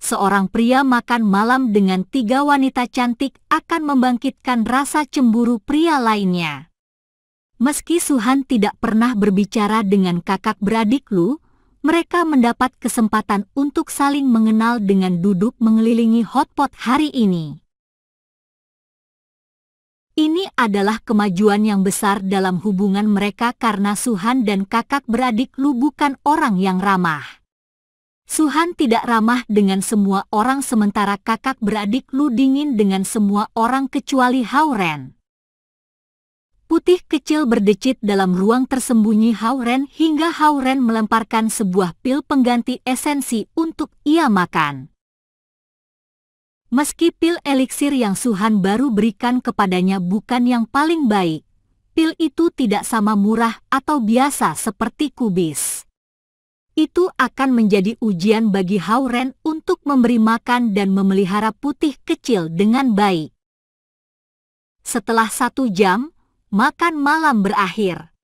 seorang pria makan malam dengan 3 wanita cantik akan membangkitkan rasa cemburu pria lainnya. Meski Suhan tidak pernah berbicara dengan kakak beradik Lu, mereka mendapat kesempatan untuk saling mengenal dengan duduk mengelilingi hotpot hari ini. Ini adalah kemajuan yang besar dalam hubungan mereka karena Suhan dan kakak beradik Lu bukan orang yang ramah. Suhan tidak ramah dengan semua orang sementara kakak beradik Lu dingin dengan semua orang kecuali Hao-Ren. Putih kecil berdecit dalam ruang tersembunyi Hao-Ren hingga Hao-Ren melemparkan sebuah pil pengganti esensi untuk ia makan. Meski pil eliksir yang Suhan baru berikan kepadanya bukan yang paling baik, pil itu tidak sama murah atau biasa seperti kubis. Itu akan menjadi ujian bagi Hao-Ren untuk memberi makan dan memelihara putih kecil dengan baik. Setelah 1 jam, makan malam berakhir.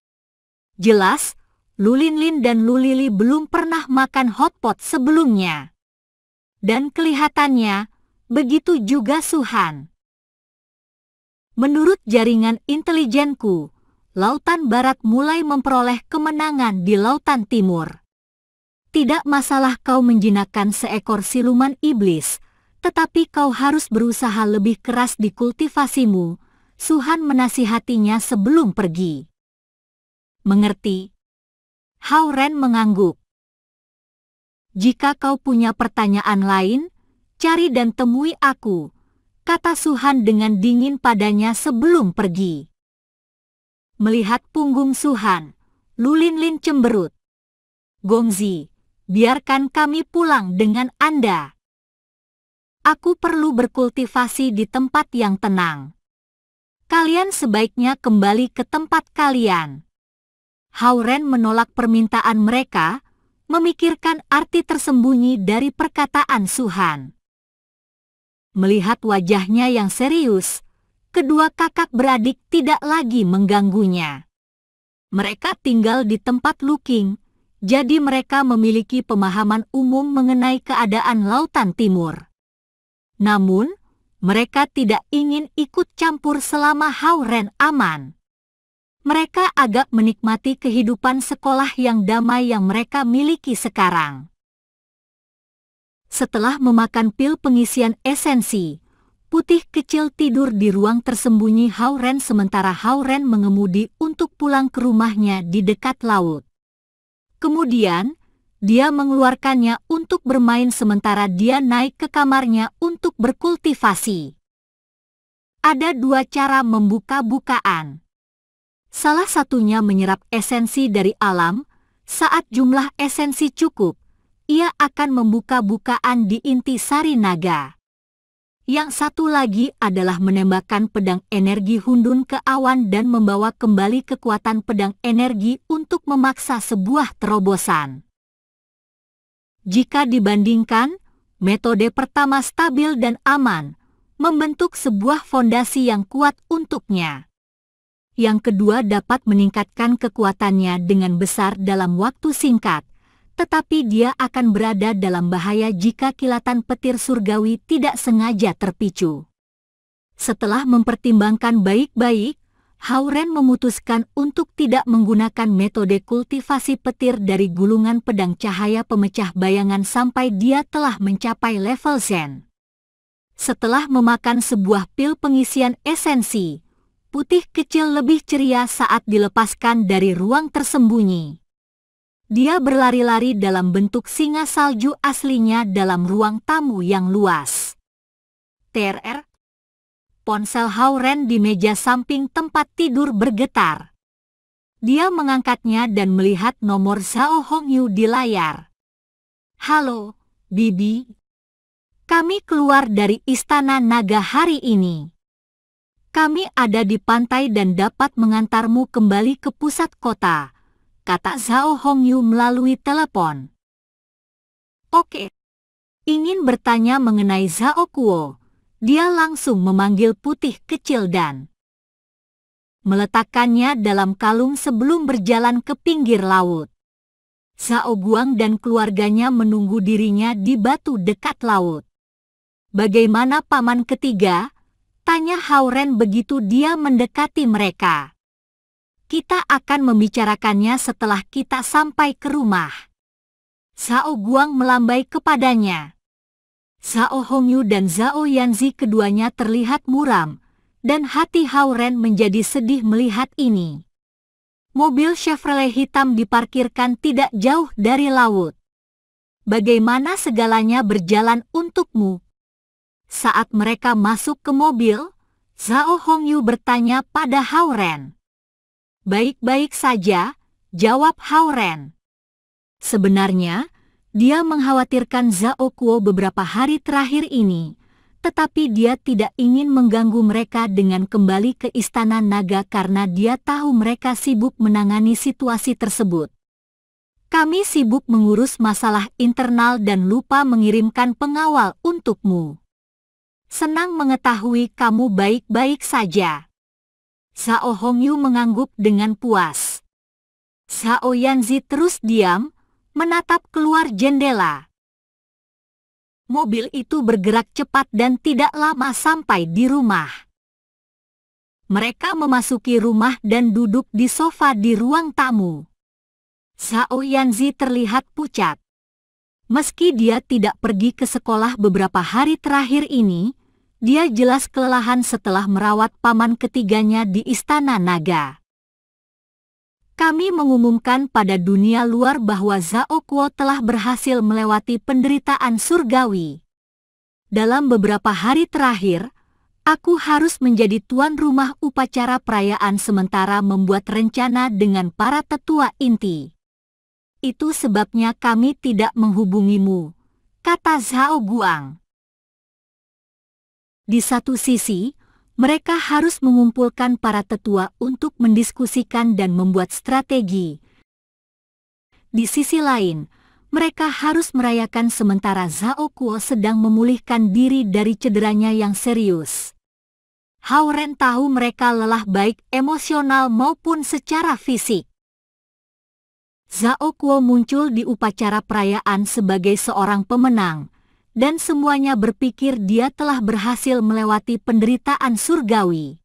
Jelas, Lu Linlin dan Lu Lili belum pernah makan hotpot sebelumnya. Dan kelihatannya, begitu juga Suhan. Menurut jaringan intelijenku, Lautan Barat mulai memperoleh kemenangan di Lautan Timur. Tidak masalah kau menjinakkan seekor siluman iblis, tetapi kau harus berusaha lebih keras di kultivasimu, Suhan menasihatinya sebelum pergi. Mengerti? Hao-Ren mengangguk. Jika kau punya pertanyaan lain, cari dan temui aku, kata Suhan dengan dingin padanya sebelum pergi. Melihat punggung Suhan, Lu Linlin cemberut. Gongzi, biarkan kami pulang dengan Anda. Aku perlu berkultivasi di tempat yang tenang. Kalian sebaiknya kembali ke tempat kalian. Hao-Ren menolak permintaan mereka, memikirkan arti tersembunyi dari perkataan Suhan. Melihat wajahnya yang serius, kedua kakak beradik tidak lagi mengganggunya. Mereka tinggal di tempat Lu Qing, jadi mereka memiliki pemahaman umum mengenai keadaan Lautan Timur. Namun, mereka tidak ingin ikut campur selama Hao-Ren aman. Mereka agak menikmati kehidupan sekolah yang damai yang mereka miliki sekarang. Setelah memakan pil pengisian esensi, Putih kecil tidur di ruang tersembunyi Hao-Ren sementara Hao-Ren mengemudi untuk pulang ke rumahnya di dekat laut. Kemudian, dia mengeluarkannya untuk bermain sementara dia naik ke kamarnya untuk berkultivasi. Ada 2 cara membuka bukaan. Salah satunya menyerap esensi dari alam. Saat jumlah esensi cukup, ia akan membuka bukaan di inti sari naga. Yang satu lagi adalah menembakkan pedang energi Hundun ke awan dan membawa kembali kekuatan pedang energi untuk memaksa sebuah terobosan. Jika dibandingkan, metode pertama stabil dan aman, membentuk sebuah fondasi yang kuat untuknya. Yang kedua dapat meningkatkan kekuatannya dengan besar dalam waktu singkat, tetapi dia akan berada dalam bahaya jika kilatan petir surgawi tidak sengaja terpicu. Setelah mempertimbangkan baik-baik, Hao-Ren memutuskan untuk tidak menggunakan metode kultivasi petir dari gulungan pedang cahaya pemecah bayangan sampai dia telah mencapai level Zen. Setelah memakan sebuah pil pengisian esensi, Putih kecil lebih ceria saat dilepaskan dari ruang tersembunyi. Dia berlari-lari dalam bentuk singa salju aslinya dalam ruang tamu yang luas. TRR. Ponsel Hao-Ren di meja samping tempat tidur bergetar. Dia mengangkatnya dan melihat nomor Zhao Hongyu di layar. Halo, Bibi. Kami keluar dari Istana Naga hari ini. Kami ada di pantai dan dapat mengantarmu kembali ke pusat kota, kata Zhao Hongyu melalui telepon. Oke. Ingin bertanya mengenai Zhao Kuo. Dia langsung memanggil Putih kecil dan meletakkannya dalam kalung sebelum berjalan ke pinggir laut. Zhao Guang dan keluarganya menunggu dirinya di batu dekat laut. Bagaimana paman ketiga? Tanya Hao Ren begitu dia mendekati mereka. Kita akan membicarakannya setelah kita sampai ke rumah. Zhao Guang melambai kepadanya. Zhao Hongyu dan Zhao Yanzi keduanya terlihat muram, dan hati Hao Ren menjadi sedih melihat ini. Mobil Chevrolet hitam diparkirkan tidak jauh dari laut. Bagaimana segalanya berjalan untukmu? Saat mereka masuk ke mobil, Zhao Hongyu bertanya pada Hao Ren. Baik-baik saja, jawab Hao Ren. Sebenarnya, dia mengkhawatirkan Zhao Kuo beberapa hari terakhir ini, tetapi dia tidak ingin mengganggu mereka dengan kembali ke Istana Naga karena dia tahu mereka sibuk menangani situasi tersebut. Kami sibuk mengurus masalah internal dan lupa mengirimkan pengawal untukmu. Senang mengetahui kamu baik-baik saja. Zhao Hongyu mengangguk dengan puas. Zhao Yanzi terus diam, menatap keluar jendela. Mobil itu bergerak cepat dan tidak lama sampai di rumah. Mereka memasuki rumah dan duduk di sofa di ruang tamu. Zhao Yanzi terlihat pucat. Meski dia tidak pergi ke sekolah beberapa hari terakhir ini, dia jelas kelelahan setelah merawat paman ketiganya di Istana Naga. Kami mengumumkan pada dunia luar bahwa Zhao Kuo telah berhasil melewati penderitaan surgawi. Dalam beberapa hari terakhir, aku harus menjadi tuan rumah upacara perayaan sementara membuat rencana dengan para tetua inti. Itu sebabnya kami tidak menghubungimu, kata Zhao Guang. Di satu sisi, mereka harus mengumpulkan para tetua untuk mendiskusikan dan membuat strategi. Di sisi lain, mereka harus merayakan sementara Zhao Kuo sedang memulihkan diri dari cederanya yang serius. Hao Ren tahu mereka lelah baik emosional maupun secara fisik. Zhao Kuo muncul di upacara perayaan sebagai seorang pemenang, dan semuanya berpikir dia telah berhasil melewati penderitaan surgawi.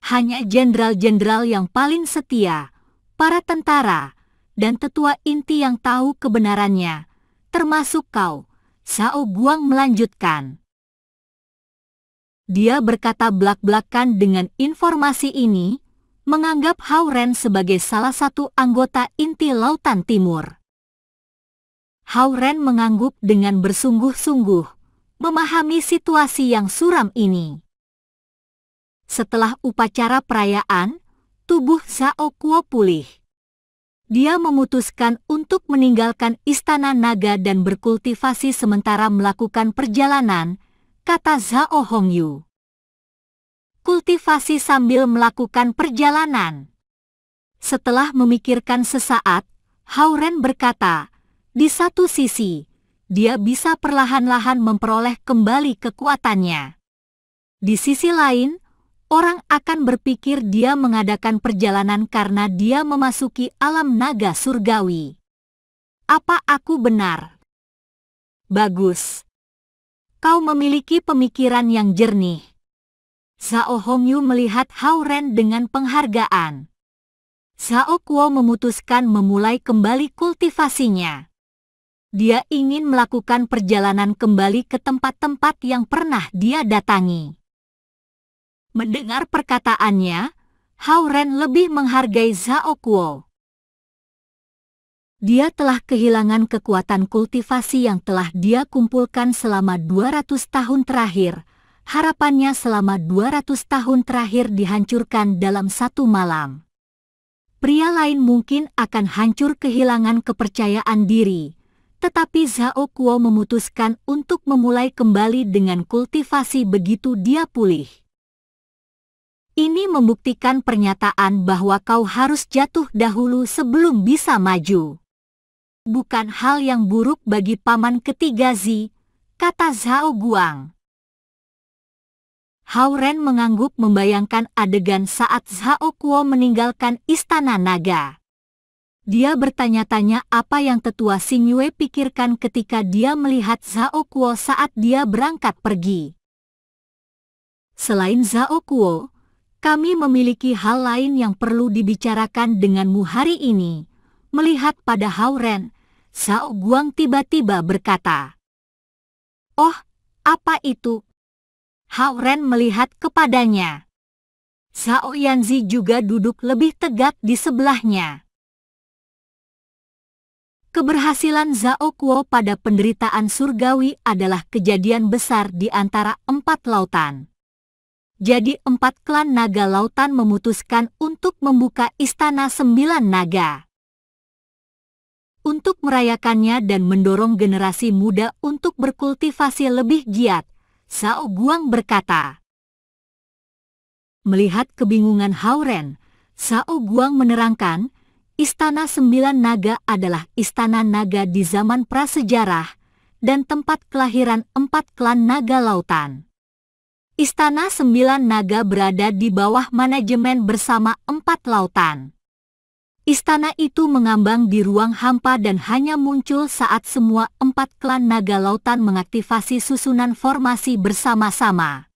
Hanya jenderal-jenderal yang paling setia, para tentara, dan tetua inti yang tahu kebenarannya, termasuk kau, Zhao Guang melanjutkan. Dia berkata belak-belakan dengan informasi ini, menganggap Hao Ren sebagai salah satu anggota inti Lautan Timur. Hao Ren mengangguk dengan bersungguh-sungguh, memahami situasi yang suram ini. Setelah upacara perayaan, tubuh Zhao Kuo pulih. Dia memutuskan untuk meninggalkan Istana Naga dan berkultivasi sementara melakukan perjalanan, kata Zhao Hongyu. Kultivasi sambil melakukan perjalanan. Setelah memikirkan sesaat, Hao Ren berkata, di satu sisi, dia bisa perlahan-lahan memperoleh kembali kekuatannya. Di sisi lain, orang akan berpikir dia mengadakan perjalanan karena dia memasuki alam naga surgawi. Apa aku benar? Bagus. Kau memiliki pemikiran yang jernih. Zhao Hongyu melihat Hao Ren dengan penghargaan. Zhao Kuo memutuskan memulai kembali kultivasinya. Dia ingin melakukan perjalanan kembali ke tempat-tempat yang pernah dia datangi. Mendengar perkataannya, Hao Ren lebih menghargai Zhao Kuo. Dia telah kehilangan kekuatan kultivasi yang telah dia kumpulkan selama 200 tahun terakhir. Harapannya selama 200 tahun terakhir dihancurkan dalam satu malam. Pria lain mungkin akan hancur kehilangan kepercayaan diri. Tetapi Zhao Kuo memutuskan untuk memulai kembali dengan kultivasi begitu dia pulih. Ini membuktikan pernyataan bahwa kau harus jatuh dahulu sebelum bisa maju. Bukan hal yang buruk bagi paman ketiga Zi, kata Zhao Guang. Hao Ren mengangguk membayangkan adegan saat Zhao Kuo meninggalkan Istana Naga. Dia bertanya-tanya apa yang tetua Xingyue pikirkan ketika dia melihat Zhao Kuo saat dia berangkat pergi. Selain Zhao Kuo, kami memiliki hal lain yang perlu dibicarakan denganmu hari ini. Melihat pada Hao Ren, Zhao Guang tiba-tiba berkata. Oh, apa itu? Hao Ren melihat kepadanya. Zhao Yanzi juga duduk lebih tegak di sebelahnya. Keberhasilan Zhao Kuo pada penderitaan surgawi adalah kejadian besar di antara 4 lautan. Jadi 4 klan naga lautan memutuskan untuk membuka istana 9 naga. Untuk merayakannya dan mendorong generasi muda untuk berkultivasi lebih giat, Zhao Guang berkata. Melihat kebingungan Hao Ren, Zhao Guang menerangkan, Istana 9 Naga adalah istana naga di zaman prasejarah dan tempat kelahiran 4 klan naga lautan. Istana 9 Naga berada di bawah manajemen bersama 4 lautan. Istana itu mengambang di ruang hampa dan hanya muncul saat semua 4 klan naga lautan mengaktifasi susunan formasi bersama-sama.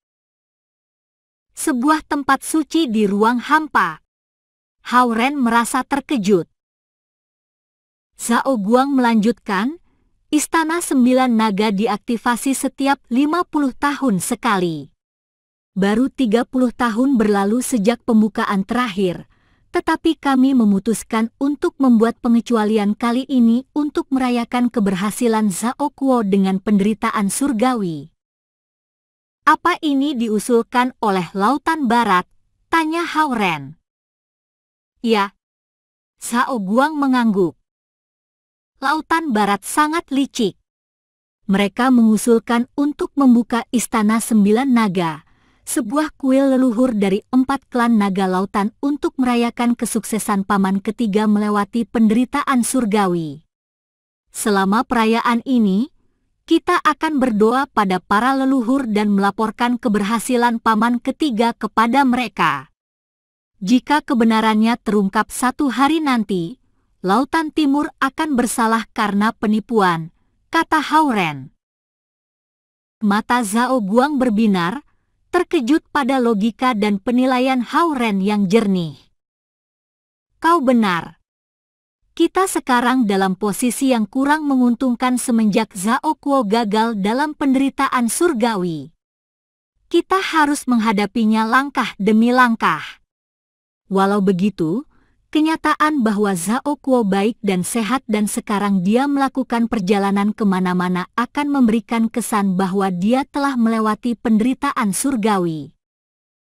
Sebuah tempat suci di ruang hampa. Hao Ren merasa terkejut. Zhao Guang melanjutkan, Istana 9 Naga diaktifasi setiap 50 tahun sekali. Baru 30 tahun berlalu sejak pembukaan terakhir, tetapi kami memutuskan untuk membuat pengecualian kali ini untuk merayakan keberhasilan Zhao Kuo dengan penderitaan surgawi. Apa ini diusulkan oleh Lautan Barat? Tanya Hao Ren. Ya. Zhao Guang mengangguk. Lautan Barat sangat licik. Mereka mengusulkan untuk membuka Istana 9 Naga, sebuah kuil leluhur dari 4 klan naga lautan untuk merayakan kesuksesan paman ketiga melewati penderitaan surgawi. Selama perayaan ini, kita akan berdoa pada para leluhur dan melaporkan keberhasilan paman ketiga kepada mereka. Jika kebenarannya terungkap suatu hari nanti, Lautan Timur akan bersalah karena penipuan, kata Hao Ren. Mata Zhao Guang berbinar, terkejut pada logika dan penilaian Hao Ren yang jernih. Kau benar. Kita sekarang dalam posisi yang kurang menguntungkan semenjak Zhao Kuo gagal dalam penderitaan surgawi. Kita harus menghadapinya langkah demi langkah. Walau begitu, kenyataan bahwa Zhao Kuo baik dan sehat dan sekarang dia melakukan perjalanan kemana-mana akan memberikan kesan bahwa dia telah melewati penderitaan surgawi.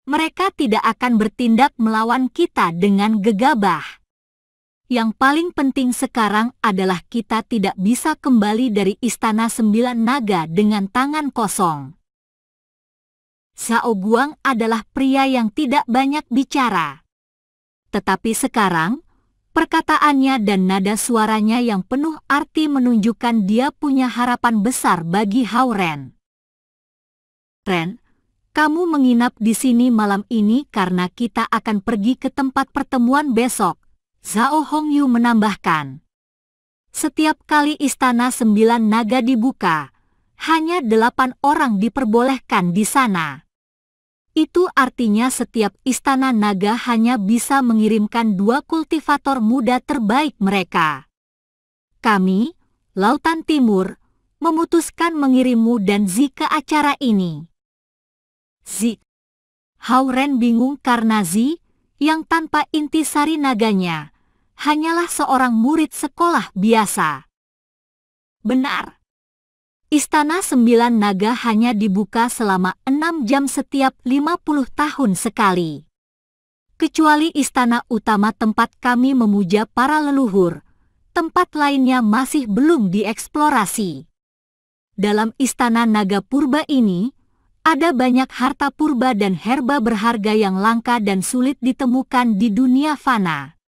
Mereka tidak akan bertindak melawan kita dengan gegabah. Yang paling penting sekarang adalah kita tidak bisa kembali dari Istana 9 Naga dengan tangan kosong. Zhao Guang adalah pria yang tidak banyak bicara. Tetapi sekarang, perkataannya dan nada suaranya yang penuh arti menunjukkan dia punya harapan besar bagi Hao Ren. Ren, kamu menginap di sini malam ini karena kita akan pergi ke tempat pertemuan besok, Zhao Hongyu menambahkan. Setiap kali Istana 9 Naga dibuka, hanya 8 orang diperbolehkan di sana. Itu artinya setiap istana naga hanya bisa mengirimkan 2 kultivator muda terbaik mereka. Kami, Lautan Timur, memutuskan mengirimmu dan Zi ke acara ini. Zi. Hao Ren bingung karena Zi, yang tanpa intisari naganya, hanyalah seorang murid sekolah biasa. Benar. Istana 9 Naga hanya dibuka selama 6 jam setiap 50 tahun sekali. Kecuali istana utama tempat kami memuja para leluhur, tempat lainnya masih belum dieksplorasi. Dalam Istana Naga Purba ini, ada banyak harta purba dan herba berharga yang langka dan sulit ditemukan di dunia fana.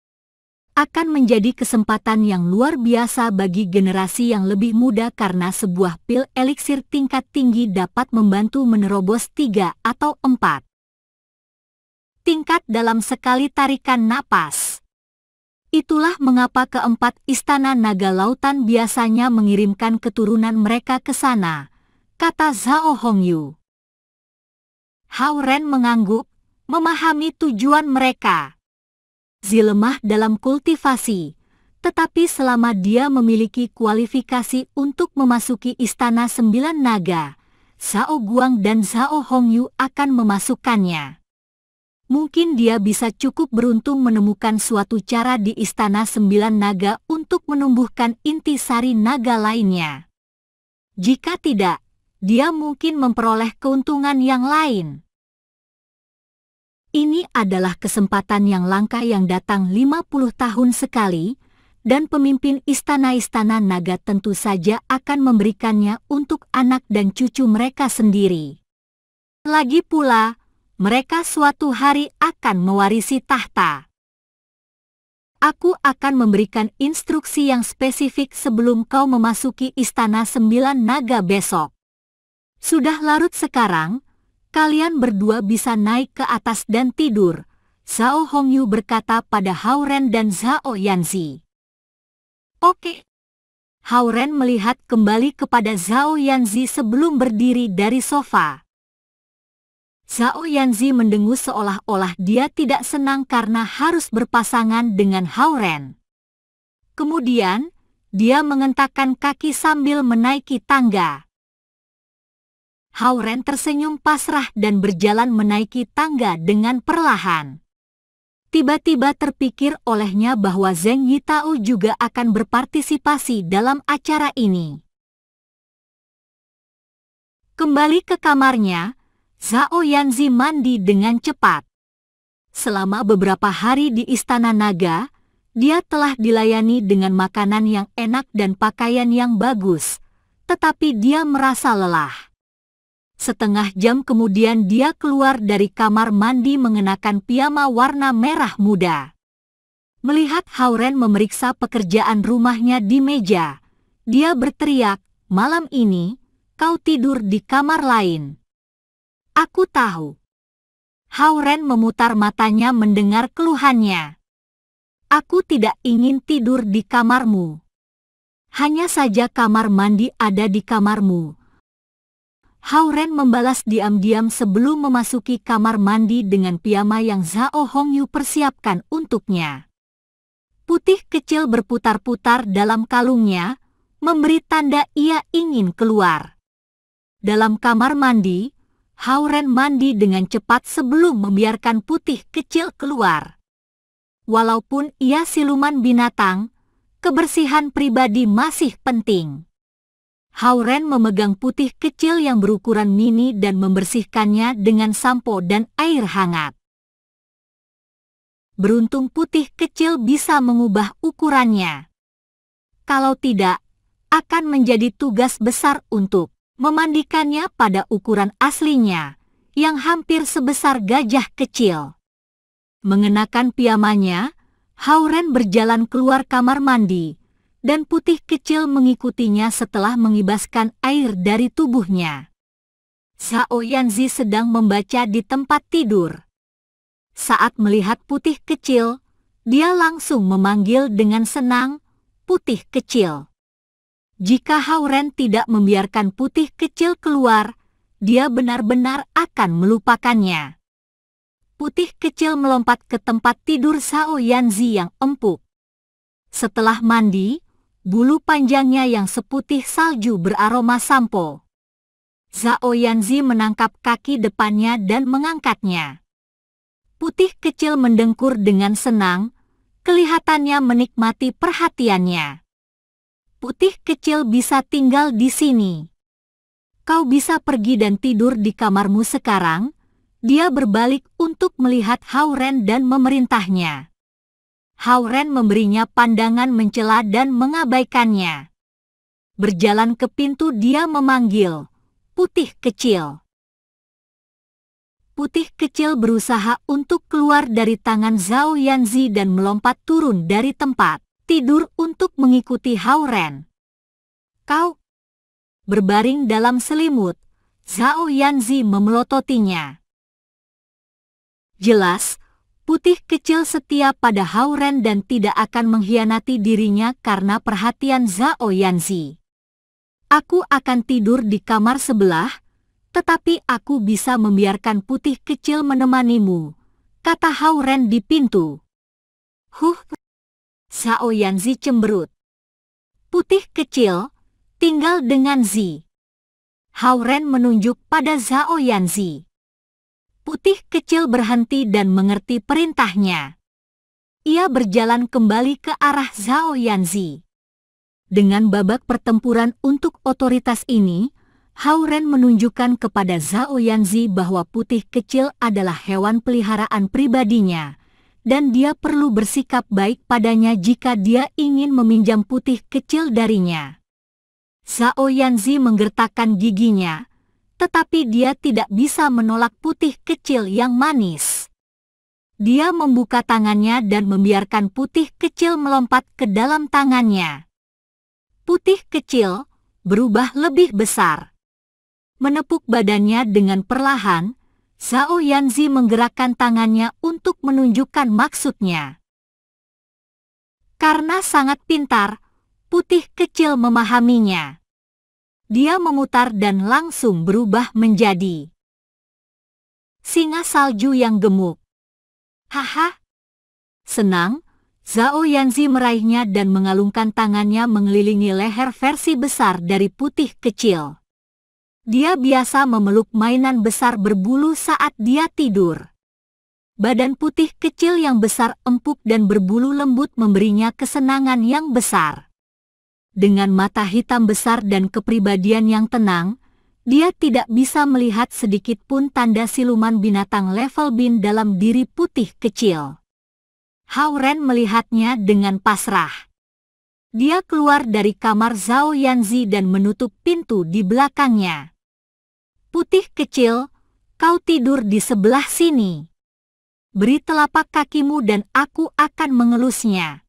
Akan menjadi kesempatan yang luar biasa bagi generasi yang lebih muda karena sebuah pil eliksir tingkat tinggi dapat membantu menerobos 3 atau 4 tingkat dalam sekali tarikan napas. Itulah mengapa keempat istana naga lautan biasanya mengirimkan keturunan mereka ke sana, kata Zhao Hongyu. Hao Ren mengangguk, memahami tujuan mereka. Zi lemah dalam kultivasi, tetapi selama dia memiliki kualifikasi untuk memasuki istana 9 naga, Zhao Guang dan Zhao Hongyu akan memasukkannya. Mungkin dia bisa cukup beruntung menemukan suatu cara di istana 9 naga untuk menumbuhkan intisari naga lainnya. Jika tidak, dia mungkin memperoleh keuntungan yang lain. Ini adalah kesempatan yang langka yang datang 50 tahun sekali, dan pemimpin istana-istana naga tentu saja akan memberikannya untuk anak dan cucu mereka sendiri. Lagi pula, mereka suatu hari akan mewarisi tahta. Aku akan memberikan instruksi yang spesifik sebelum kau memasuki istana 9 naga besok. Sudah larut sekarang, kalian berdua bisa naik ke atas dan tidur, Zhao Hongyu berkata pada Hao Ren dan Zhao Yanzi. Oke. Hao Ren melihat kembali kepada Zhao Yanzi sebelum berdiri dari sofa. Zhao Yanzi mendengus seolah-olah dia tidak senang karena harus berpasangan dengan Hao Ren. Kemudian, dia mengentakkan kaki sambil menaiki tangga. Hao Ren tersenyum pasrah dan berjalan menaiki tangga dengan perlahan. Tiba-tiba terpikir olehnya bahwa Zheng Yitao juga akan berpartisipasi dalam acara ini. Kembali ke kamarnya, Zhao Yanzi mandi dengan cepat. Selama beberapa hari di Istana Naga, dia telah dilayani dengan makanan yang enak dan pakaian yang bagus, tetapi dia merasa lelah. Setengah jam kemudian dia keluar dari kamar mandi mengenakan piyama warna merah muda. Melihat Hao Ren memeriksa pekerjaan rumahnya di meja, dia berteriak, "Malam ini, kau tidur di kamar lain." Aku tahu. Hao Ren memutar matanya mendengar keluhannya. Aku tidak ingin tidur di kamarmu. Hanya saja kamar mandi ada di kamarmu. Hao Ren membalas diam-diam sebelum memasuki kamar mandi dengan piyama yang Zhao Hongyu persiapkan untuknya. Putih kecil berputar-putar dalam kalungnya, memberi tanda ia ingin keluar. Dalam kamar mandi, Hao Ren mandi dengan cepat sebelum membiarkan Putih kecil keluar. Walaupun ia siluman binatang, kebersihan pribadi masih penting. Hao Ren memegang Putih kecil yang berukuran mini dan membersihkannya dengan sampo dan air hangat. Beruntung Putih kecil bisa mengubah ukurannya. Kalau tidak, akan menjadi tugas besar untuk memandikannya pada ukuran aslinya, yang hampir sebesar gajah kecil. Mengenakan piyamanya, Hao Ren berjalan keluar kamar mandi, dan Putih kecil mengikutinya setelah mengibaskan air dari tubuhnya. Zhao Yanzi sedang membaca di tempat tidur. Saat melihat Putih kecil, dia langsung memanggil dengan senang, "Putih kecil." Jika Hao Ren tidak membiarkan Putih kecil keluar, dia benar-benar akan melupakannya. Putih kecil melompat ke tempat tidur Zhao Yanzi yang empuk. Setelah mandi, bulu panjangnya yang seputih salju beraroma sampo. Zhao Yanzi menangkap kaki depannya dan mengangkatnya. Putih kecil mendengkur dengan senang, kelihatannya menikmati perhatiannya. Putih kecil bisa tinggal di sini. Kau bisa pergi dan tidur di kamarmu sekarang. Dia berbalik untuk melihat Hao Ren dan memerintahnya. Hao Ren memberinya pandangan mencela dan mengabaikannya. Berjalan ke pintu dia memanggil, "Putih kecil." Putih kecil berusaha untuk keluar dari tangan Zhao Yanzi dan melompat turun dari tempat tidur untuk mengikuti Hao Ren. "Kau?" Berbaring dalam selimut, Zhao Yanzi memelototinya. Jelas, Putih kecil setia pada Hao Ren dan tidak akan mengkhianati dirinya karena perhatian Zhao Yanzi. Aku akan tidur di kamar sebelah, tetapi aku bisa membiarkan putih kecil menemanimu, kata Hao Ren di pintu. Zhao Yanzi cemberut. Putih kecil, tinggal dengan Zi. Hao Ren menunjuk pada Zhao Yanzi. Putih kecil berhenti dan mengerti perintahnya. Ia berjalan kembali ke arah Zhao Yanzi. Dengan babak pertempuran untuk otoritas ini, Hao Ren menunjukkan kepada Zhao Yanzi bahwa putih kecil adalah hewan peliharaan pribadinya, dan dia perlu bersikap baik padanya jika dia ingin meminjam putih kecil darinya. Zhao Yanzi menggertakkan giginya, tetapi dia tidak bisa menolak putih kecil yang manis. Dia membuka tangannya dan membiarkan putih kecil melompat ke dalam tangannya. Putih kecil berubah lebih besar. Menepuk badannya dengan perlahan, Zhao Yanzi menggerakkan tangannya untuk menunjukkan maksudnya. Karena sangat pintar, putih kecil memahaminya. Dia memutar dan langsung berubah menjadi singa salju yang gemuk. Haha. Senang, Zhao Yanzi meraihnya dan mengalungkan tangannya mengelilingi leher versi besar dari putih kecil. Dia biasa memeluk mainan besar berbulu saat dia tidur. Badan putih kecil yang besar empuk dan berbulu lembut memberinya kesenangan yang besar. Dengan mata hitam besar dan kepribadian yang tenang, dia tidak bisa melihat sedikit pun tanda siluman binatang level bin dalam diri putih kecil. Hao Ren melihatnya dengan pasrah. Dia keluar dari kamar Zhao Yanzi dan menutup pintu di belakangnya. Putih kecil, kau tidur di sebelah sini. Beri telapak kakimu dan aku akan mengelusnya.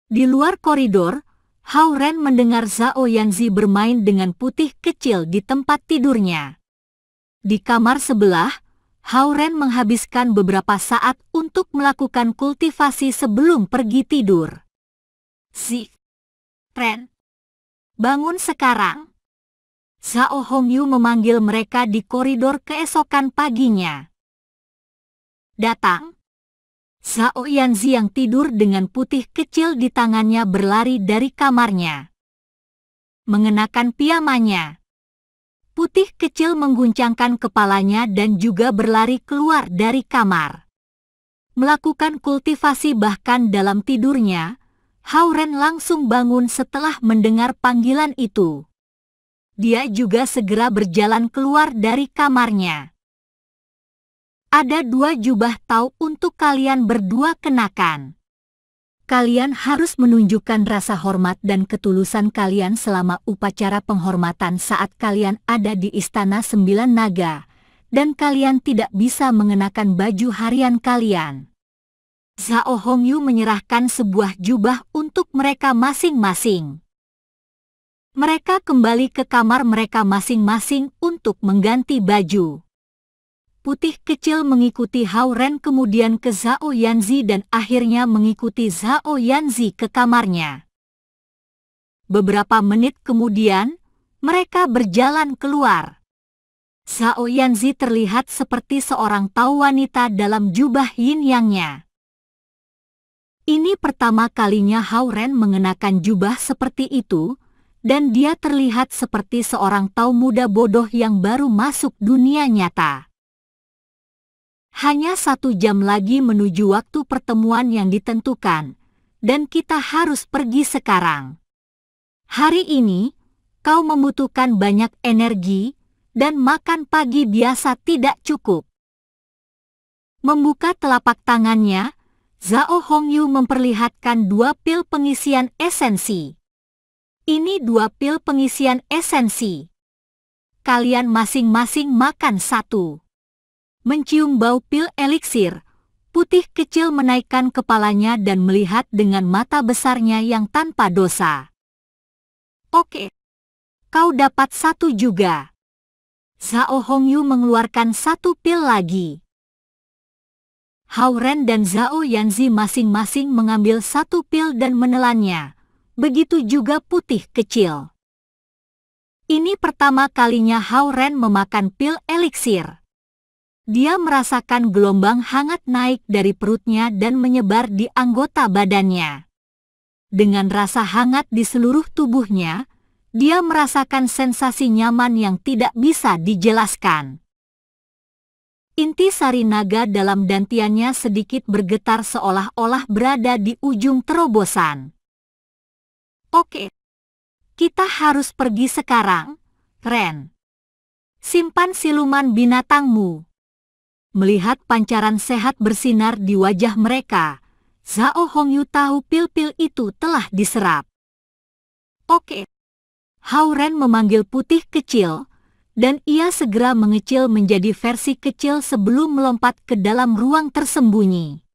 Di luar koridor, Hao Ren mendengar Zhao Yanzi bermain dengan putih kecil di tempat tidurnya. Di kamar sebelah, Hao Ren menghabiskan beberapa saat untuk melakukan kultivasi sebelum pergi tidur. Ren, bangun sekarang. Zhao Hongyu memanggil mereka di koridor keesokan paginya. Datang. Zhao Yanzi yang tidur dengan putih kecil di tangannya berlari dari kamarnya. Mengenakan piyamanya. Putih kecil mengguncangkan kepalanya dan juga berlari keluar dari kamar. Melakukan kultivasi bahkan dalam tidurnya, Hao Ren langsung bangun setelah mendengar panggilan itu. Dia juga segera berjalan keluar dari kamarnya. Ada 2 jubah tau untuk kalian berdua kenakan. Kalian harus menunjukkan rasa hormat dan ketulusan kalian selama upacara penghormatan saat kalian ada di Istana 9 Naga, dan kalian tidak bisa mengenakan baju harian kalian. Zhao Hongyu menyerahkan sebuah jubah untuk mereka masing-masing. Mereka kembali ke kamar mereka masing-masing untuk mengganti baju. Putih kecil mengikuti Hao Ren kemudian ke Zhao Yanzi dan akhirnya mengikuti Zhao Yanzi ke kamarnya. Beberapa menit kemudian, mereka berjalan keluar. Zhao Yanzi terlihat seperti seorang tau wanita dalam jubah yin-yangnya. Ini pertama kalinya Hao Ren mengenakan jubah seperti itu, dan dia terlihat seperti seorang tau muda bodoh yang baru masuk dunia nyata. Hanya 1 jam lagi menuju waktu pertemuan yang ditentukan, dan kita harus pergi sekarang. Hari ini, kau membutuhkan banyak energi, dan makan pagi biasa tidak cukup. Membuka telapak tangannya, Zhao Hongyu memperlihatkan 2 pil pengisian esensi. Ini 2 pil pengisian esensi. Kalian masing-masing makan 1. Mencium bau pil eliksir, putih kecil menaikkan kepalanya dan melihat dengan mata besarnya yang tanpa dosa. Oke, kau dapat 1 juga. Zhao Hongyu mengeluarkan 1 pil lagi. Hao Ren dan Zhao Yanzi masing-masing mengambil satu pil dan menelannya. Begitu juga Putih Kecil. Ini pertama kalinya Hao Ren memakan pil eliksir. Dia merasakan gelombang hangat naik dari perutnya dan menyebar di anggota badannya. Dengan rasa hangat di seluruh tubuhnya, dia merasakan sensasi nyaman yang tidak bisa dijelaskan. Intisari naga dalam dantiannya sedikit bergetar seolah-olah berada di ujung terobosan. Oke, kita harus pergi sekarang, Ren. Simpan siluman binatangmu. Melihat pancaran sehat bersinar di wajah mereka, Zhao Hongyu tahu pil-pil itu telah diserap. Oke. Hao Ren memanggil Putih Kecil, dan ia segera mengecil menjadi versi kecil sebelum melompat ke dalam ruang tersembunyi.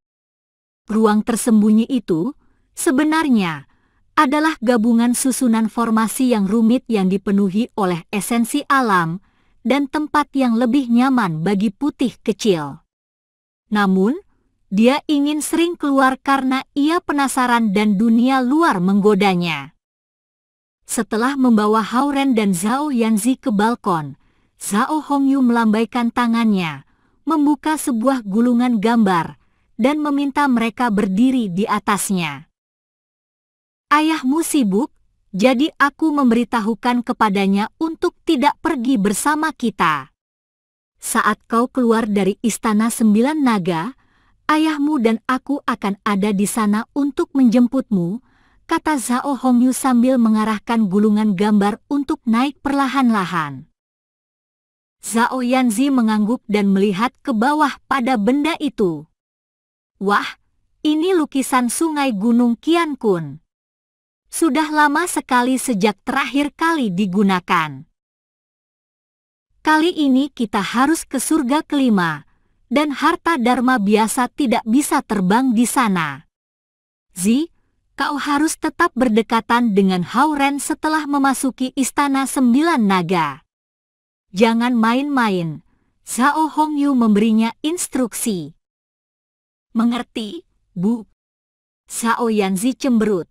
Ruang tersembunyi itu sebenarnya adalah gabungan susunan formasi yang rumit yang dipenuhi oleh esensi alam dan tempat yang lebih nyaman bagi Putih Kecil. Namun, dia ingin sering keluar karena ia penasaran dan dunia luar menggodanya. Setelah membawa Hao Ren dan Zhao Yanzi ke balkon, Zhao Hongyu melambaikan tangannya, membuka sebuah gulungan gambar, dan meminta mereka berdiri di atasnya. Ayahmu sibuk, jadi aku memberitahukan kepadanya untuk tidak pergi bersama kita. Saat kau keluar dari Istana Sembilan Naga, ayahmu dan aku akan ada di sana untuk menjemputmu, kata Zhao Hongyu sambil mengarahkan gulungan gambar untuk naik perlahan-lahan. Zhao Yanzi mengangguk dan melihat ke bawah pada benda itu. Wah, ini lukisan sungai Gunung Qiankun. Sudah lama sekali sejak terakhir kali digunakan. Kali ini kita harus ke surga kelima, dan harta dharma biasa tidak bisa terbang di sana. Zi, kau harus tetap berdekatan dengan Hao Ren setelah memasuki Istana Sembilan Naga. Jangan main-main, Zhao Hongyu memberinya instruksi. Mengerti, Bu? Zhao Yanzi cemberut.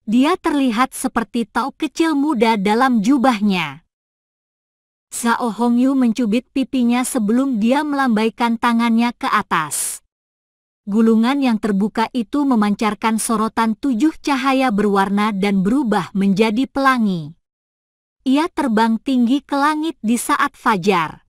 Dia terlihat seperti tau kecil muda dalam jubahnya. Zhao Hongyu mencubit pipinya sebelum dia melambaikan tangannya ke atas. Gulungan yang terbuka itu memancarkan sorotan 7 cahaya berwarna dan berubah menjadi pelangi. Ia terbang tinggi ke langit di saat fajar.